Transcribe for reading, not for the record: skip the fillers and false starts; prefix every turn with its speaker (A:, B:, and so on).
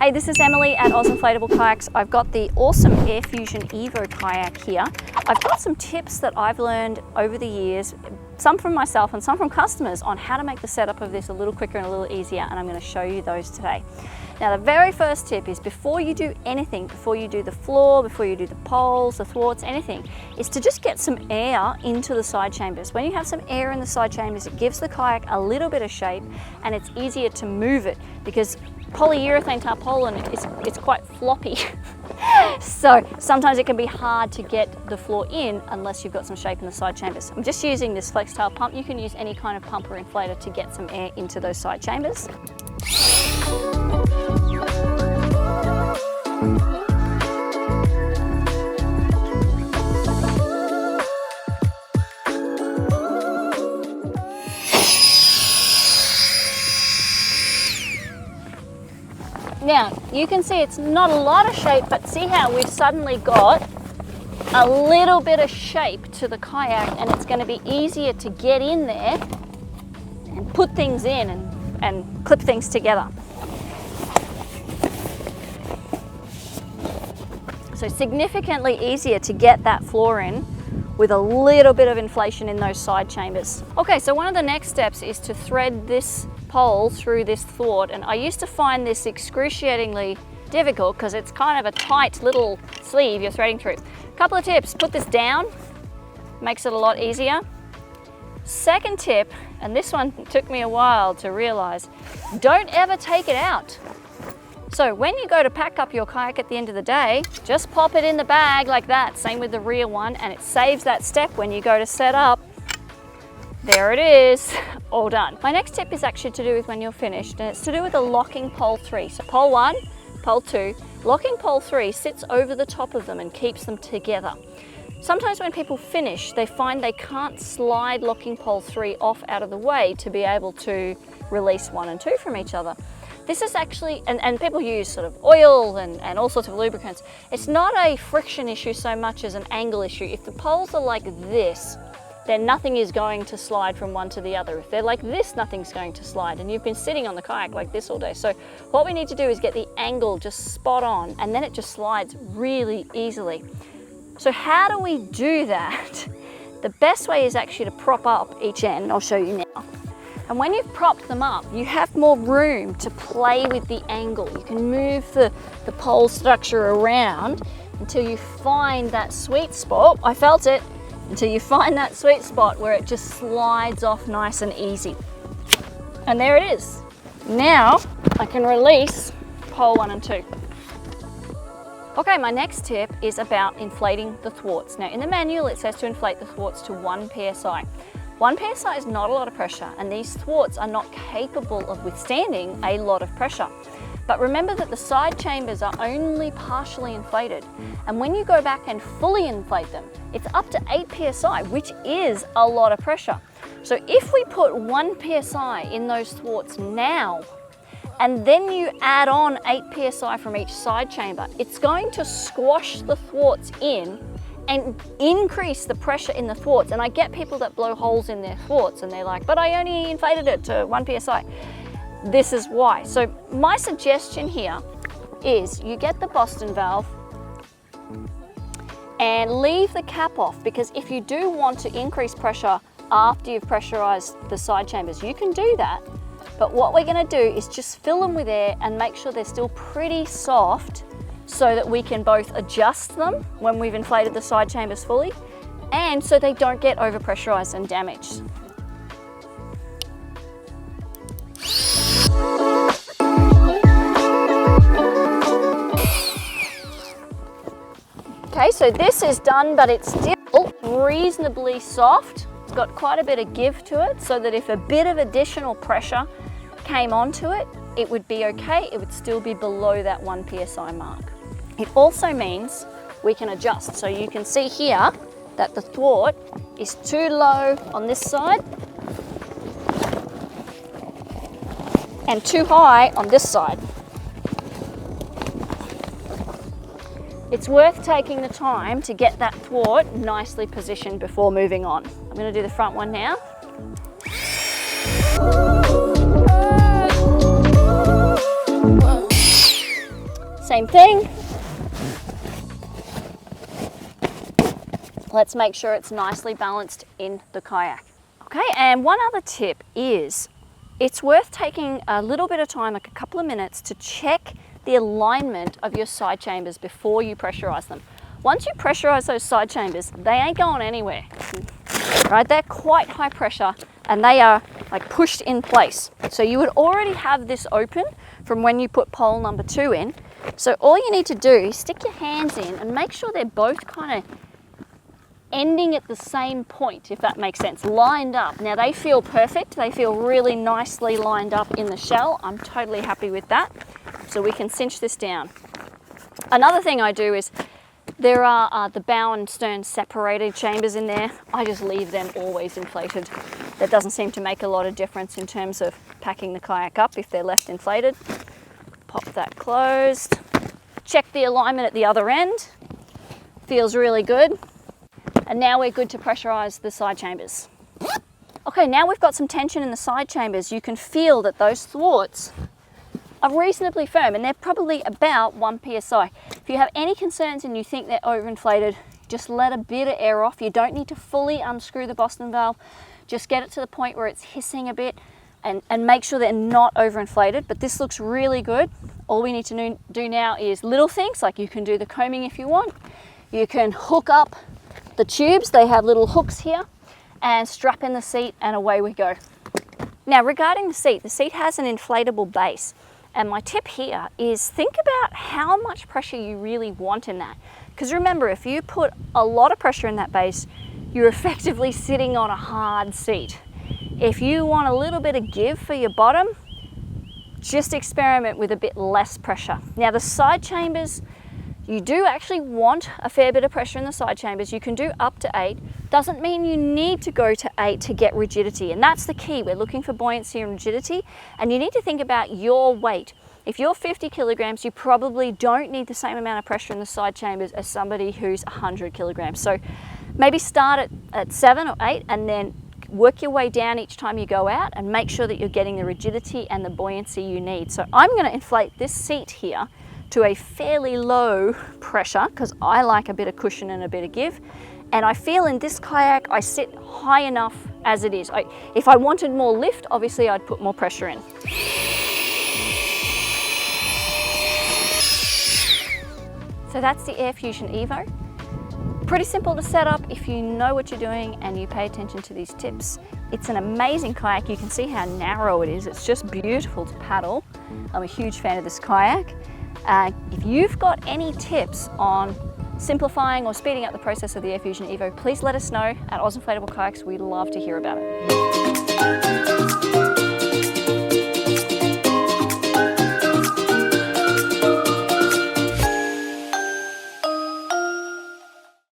A: Hey, this is Emily at Oz Inflatable Kayaks. I've got the awesome Air Fusion Evo kayak here. I've got some tips that I've learned over the years, some from myself and some from customers, on how to make the setup of this a little quicker and a little easier, and I'm going to show you those today. Now, the very first tip is before you do anything, before you do the floor, before you do the poles, the thwarts, anything, is to just get some air into the side chambers. When you have some air in the side chambers, it gives the kayak a little bit of shape and it's easier to move it, because polyurethane tarpaulin, it's quite floppy. So sometimes it can be hard to get the floor in unless you've got some shape in the side chambers. I'm just using this FlexTail pump. You can use any kind of pump or inflator to get some air into those side chambers. Now, you can see it's not a lot of shape, but see how we've suddenly got a little bit of shape to the kayak, and it's going to be easier to get in there and put things in and clip things together. So significantly easier to get that floor in with a little bit of inflation in those side chambers. Okay, so one of the next steps is to thread this pole through this thwart, and I used to find this excruciatingly difficult because it's kind of a tight little sleeve you're threading through. Couple of tips: put this down, makes it a lot easier. Second tip, and this one took me a while to realize, don't ever take it out. So when you go to pack up your kayak at the end of the day, just pop it in the bag like that. Same with the rear one, and it saves that step when you go to set up. There it is, all done. My next tip is actually to do with when you're finished, and it's to do with the locking pole 3. So pole 1, pole 2, locking pole 3 sits over the top of them and keeps them together. Sometimes when people finish, they find they can't slide locking pole 3 off out of the way to be able to release 1 and 2 from each other. This is actually, and people use sort of oil and all sorts of lubricants. It's not a friction issue so much as an angle issue. If the poles are like this, then nothing is going to slide from one to the other. If they're like this, nothing's going to slide, and you've been sitting on the kayak like this all day. So what we need to do is get the angle just spot on, and then it just slides really easily. So how do we do that? The best way is actually to prop up each end. I'll show you now. And when you've propped them up, you have more room to play with the angle. You can move the pole structure around until you find that sweet spot. I felt it. Until you find that sweet spot where it just slides off nice and easy. And there it is. Now I can release pole 1 and 2. Okay, my next tip is about inflating the thwarts. Now in the manual it says to inflate the thwarts to 1 psi. 1 psi is not a lot of pressure, and these thwarts are not capable of withstanding a lot of pressure. But remember that the side chambers are only partially inflated, and when you go back and fully inflate them, it's up to 8 psi, which is a lot of pressure. So if we put 1 psi in those thwarts now, and then you add on 8 psi from each side chamber, it's going to squash the thwarts in and increase the pressure in the thwarts. And I get people that blow holes in their thwarts and they're like, but I only inflated it to 1 psi. This is why. So my suggestion here is you get the Boston valve and leave the cap off, because if you do want to increase pressure after you've pressurized the side chambers, you can do that. But what we're going to do is just fill them with air and make sure they're still pretty soft, so that we can both adjust them when we've inflated the side chambers fully, and so they don't get overpressurized and damaged. Okay, so this is done, but it's still reasonably soft. It's got quite a bit of give to it, so that if a bit of additional pressure came onto it, it would be okay. It would still be below that 1 psi mark. It also means we can adjust. So you can see here that the thwart is too low on this side and too high on this side. It's worth taking the time to get that thwart nicely positioned before moving on. I'm going to do the front one now. Same thing. Let's make sure it's nicely balanced in the kayak. Okay, and one other tip is it's worth taking a little bit of time, like a couple of minutes, to check the alignment of your side chambers before you pressurize them. Once you pressurize those side chambers, they ain't going anywhere, right? They're quite high pressure and they are like pushed in place. So you would already have this open from when you put pole number 2 in. So all you need to do is stick your hands in and make sure they're both kind of ending at the same point, if that makes sense, lined up. Now they feel perfect. They feel really nicely lined up in the shell. I'm totally happy with that. So we can cinch this down. Another thing I do is there are the bow and stern separated chambers in there. I just leave them always inflated. That doesn't seem to make a lot of difference in terms of packing the kayak up if they're left inflated. Pop that closed. Check the alignment at the other end. Feels really good. And now we're good to pressurize the side chambers. Okay, now we've got some tension in the side chambers. You can feel that those thwarts are reasonably firm and they're probably about 1 psi. If you have any concerns and you think they're overinflated, just let a bit of air off. You don't need to fully unscrew the Boston valve. Just get it to the point where it's hissing a bit and make sure they're not overinflated. But this looks really good. All we need to do now is little things, like you can do the combing if you want. You can hook up the tubes. They have little hooks here, and strap in the seat and away we go. Now regarding the seat has an inflatable base. And my tip here is think about how much pressure you really want in that. Because remember, if you put a lot of pressure in that base, you're effectively sitting on a hard seat. If you want a little bit of give for your bottom, just experiment with a bit less pressure. Now the side chambers, you do actually want a fair bit of pressure in the side chambers. You can do up to 8. Doesn't mean you need to go to 8 to get rigidity. And that's the key. We're looking for buoyancy and rigidity. And you need to think about your weight. If you're 50 kilograms, you probably don't need the same amount of pressure in the side chambers as somebody who's 100 kilograms. So maybe start at 7 or 8 and then work your way down each time you go out and make sure that you're getting the rigidity and the buoyancy you need. So I'm going to inflate this seat here to a fairly low pressure because I like a bit of cushion and a bit of give. And I feel in this kayak I sit high enough as it is. If I wanted more lift, obviously I'd put more pressure in. So that's the AirFusion Evo. Pretty simple to set up if you know what you're doing and you pay attention to these tips. It's an amazing kayak. You can see how narrow it is. It's just beautiful to paddle. I'm a huge fan of this kayak. If you've got any tips on simplifying or speeding up the process of the AirFusion Evo, please let us know at Oz Inflatable Kayaks. We'd love to hear about it.